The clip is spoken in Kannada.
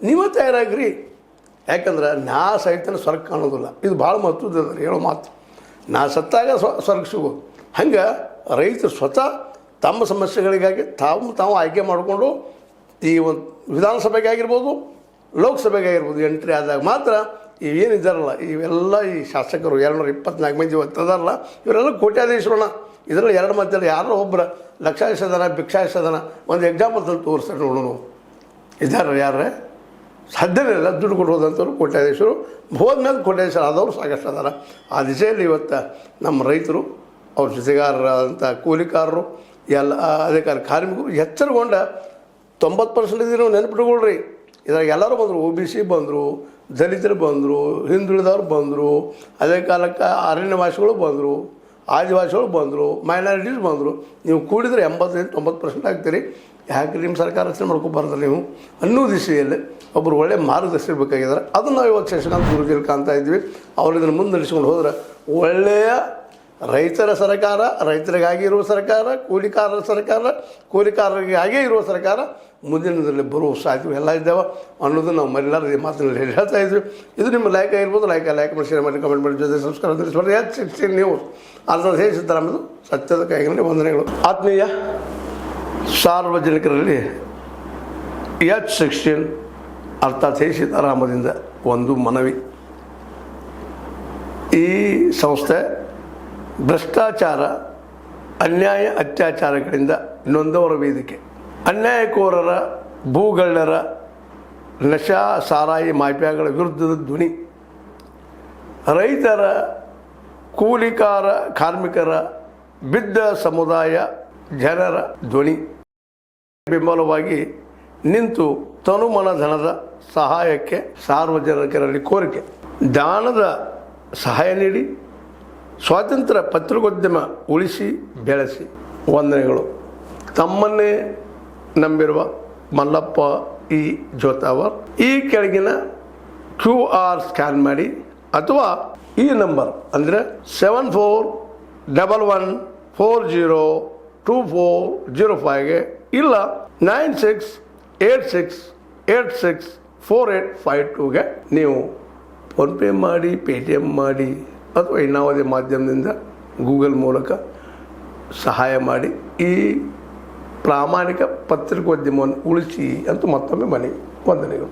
ನೀವೇ ತಯಾರಾಗ್ರಿ. ಯಾಕಂದ್ರೆ ನಾ ಸಹಿತ ಸ್ವರ್ಗ ಕಾಣೋದಿಲ್ಲ. ಇದು ಭಾಳ ಮಹತ್ವದ ಹೇಳೋ ಮಾತು. ನಾ ಸತ್ತಾಗ ಸ್ವರ್ಗ ಸಿಗೋದು. ಹಂಗೆ ರೈತರು ಸ್ವತಃ ತಮ್ಮ ಸಮಸ್ಯೆಗಳಿಗಾಗಿ ತಾವು ಆಯ್ಕೆ ಮಾಡಿಕೊಂಡು ಈ ಒಂದು ವಿಧಾನಸಭೆಗೆ ಆಗಿರ್ಬೋದು, ಲೋಕಸಭೆಗೆ ಆಗಿರ್ಬೋದು ಎಂಟ್ರಿ ಆದಾಗ ಮಾತ್ರ ಇವೇನಿದ್ದಾರಲ್ಲ ಇವೆಲ್ಲ ಈ ಶಾಸಕರು 224 ಮಂದಿ ಒತ್ತದಾರಲ್ಲ ಇವರೆಲ್ಲ ಕೋಟ್ಯಾಧೀಶರೋಣ. ಇದರಲ್ಲಿ ಎರಡು ಮಧ್ಯದಲ್ಲಿ ಯಾರೋ ಒಬ್ಬರು ಲಕ್ಷಾಯಿಸದನ ಭಿಕ್ಷಾಯಿಸದನ ಒಂದು ಎಕ್ಸಾಂಪಲ್ ತಂದು ತೋರಿಸ್ತಾರೆ ನೋಡೋಣ. ಇದ್ದಾರೆ ಯಾರೇ ಸಾಧ್ಯನೇ ಇಲ್ಲ. ದುಡ್ಡು ಕೊಟ್ಟು ಹೋದಂಥವ್ರು ಕೋಟ್ಯಾಧೀಶರು, ಹೋದ್ಮೇಲೆ ಕೋಟ್ಯಾಧೀಶರು ಆದವರು ಸಾಕಷ್ಟು ಅದಾರ. ಆ ದಿಶೆಯಲ್ಲಿ ಇವತ್ತು ನಮ್ಮ ರೈತರು ಅವ್ರ ಜೊತೆಗಾರರಾದಂಥ ಕೂಲಿಕಾರರು ಎಲ್ಲ ಅಧಿಕಾರಿ ಕಾರ್ಮಿಕರು ಎಚ್ಚರಗೊಂಡ 90% ಇದೀವಿ ನಾವು ನೆನಪಿಟ್ಕೊಳ್ರಿ. ಇದ್ರಾಗ ಎಲ್ಲರೂ ಬಂದರು. OBC ಬಂದರು, ದಲಿತರು ಬಂದರು, ಹಿಂದುಳಿದವ್ರು ಬಂದರು, ಅದೇ ಕಾಲಕ್ಕೆ ಅರಣ್ಯವಾಸಿಗಳು ಬಂದರು, ಆದಿವಾಸಿಗಳು ಬಂದರು, ಮೈನಾರಿಟೀಸ್ ಬಂದರು. ನೀವು ಕೂಡಿದರೆ 85-90% ಆಗ್ತೀರಿ. ಯಾಕೆ ನಿಮ್ಮ ಸರ್ಕಾರ ರಚನೆ ಮಾಡ್ಕೊಬಾರ್ದಲ್ಲ ನೀವು ಅನ್ನೋ ದಿಶೆಯಲ್ಲಿ ಒಬ್ಬರು ಒಳ್ಳೆಯ ಮಾರ್ಗದರ್ಶನ ಬೇಕಾಗಿದ್ದಾರೆ. ಅದನ್ನು ನಾವು ಇವತ್ತು ಶಶಿಕಾಂತ್ ಗುರೂಜಿಯಲ್ಲಿ ಕಾಣ್ತಾ ಇದ್ವಿ. ಅವರು ಇದನ್ನು ಮುಂದೆ ನಡೆಸ್ಕೊಂಡು ಹೋದ್ರೆ ಒಳ್ಳೆಯ ರೈತರ ಸರ್ಕಾರ, ರೈತರಿಗಾಗಿ ಇರುವ ಸರ್ಕಾರ, ಕೂಲಿಕಾರರ ಸರ್ಕಾರ, ಕೂಲಿಕಾರರಿಗಾಗೇ ಇರುವ ಸರ್ಕಾರ ಮುಂದಿನ ದಿನದಲ್ಲಿ ಬರುವ ಸಾಧ್ಯತೆ ಎಲ್ಲ ಇದ್ದಾವೆ ಅನ್ನೋದು ನಾವು ಮರೆಯಲಾರದೆ ಈ ಮಾತಿನಲ್ಲಿ ಹೇಳ್ತಾ ಇದ್ವಿ. ಇದು ನಿಮ್ಮ ಲೈಕ್ ಆಗಿರ್ಬೋದು. ಲೈಕ್ ಮಾಡಿ, ಶೇರ್ ಮಾಡಿ, ಕಮೆಂಟ್ ಮಾಡಿ, ಜೊತೆ ಸಂಸ್ಕಾರ ತಿಳಿಸ್ಬಾರ್ದು. H16 ನ್ಯೂಸ್ ಅರ್ಥ ಸಿದ್ದರಾಮಯ್ಯ ಸತ್ಯದ ಕೈಗಳಲ್ಲಿ ವಂದನೆಗಳು. ಆತ್ಮೀಯ ಸಾರ್ವಜನಿಕರಲ್ಲಿ H16 ಅರ್ಥಾತ್ ಸೀತಾರಾಮದಿಂದ ಒಂದು ಮನವಿ. ಈ ಸಂಸ್ಥೆ ಭ್ರಷ್ಟಾಚಾರ, ಅನ್ಯಾಯ, ಅತ್ಯಾಚಾರಗಳಿಂದ ನೊಂದವರ ವೇದಿಕೆ. ಅನ್ಯಾಯಕೋರರ, ಭೂಗಳ್ಳರ, ನಶಾ ಸಾರಾಯಿ ಮಾಫಿಯಾಗಳ ವಿರುದ್ಧದ ಧ್ವನಿ. ರೈತರ, ಕೂಲಿಕಾರ, ಕಾರ್ಮಿಕರ, ಬಿದ್ದ ಸಮುದಾಯ ಜನರ ಧ್ವನಿ ಬೆಂಬಲವಾಗಿ ನಿಂತು ತನುಮನ ಧನದ ಸಹಾಯಕ್ಕೆ ಸಾರ್ವಜನಿಕರಲ್ಲಿ ಕೋರಿಕೆ. ದಾನದ ಸಹಾಯ ನೀಡಿ ಸ್ವಾತಂತ್ರ್ಯ ಪತ್ರಿಕೋದ್ಯಮ ಉಳಿಸಿ ಬೆಳೆಸಿ. ವಂದನೆಗಳು. ತಮ್ಮನ್ನೇ ನಂಬಿರುವ ಮಲ್ಲಪ್ಪ ಇ ಜೋತಾವರ್. ಈ ಕೆಳಗಿನ QR ಸ್ಕ್ಯಾನ್ ಮಾಡಿ ಅಥವಾ ಈ ನಂಬರ್ ಅಂದರೆ 7411402405ಗೆ ಇಲ್ಲ 9686864852ಗೆ ನೀವು ಫೋನ್ಪೇ ಮಾಡಿ, Paytm ಮಾಡಿ ಅಥವಾ ಇನ್ನಾವುದೇ ಮಾಧ್ಯಮದಿಂದ ಗೂಗಲ್ ಮೂಲಕ ಸಹಾಯ ಮಾಡಿ ಈ ಪ್ರಾಮಾಣಿಕ ಪತ್ರಿಕೋದ್ಯಮವನ್ನು ಉಳಿಸಿ ಅಂತ ಮತ್ತೊಮ್ಮೆ ಮನವಿ. ವಂದನೆಗಳು.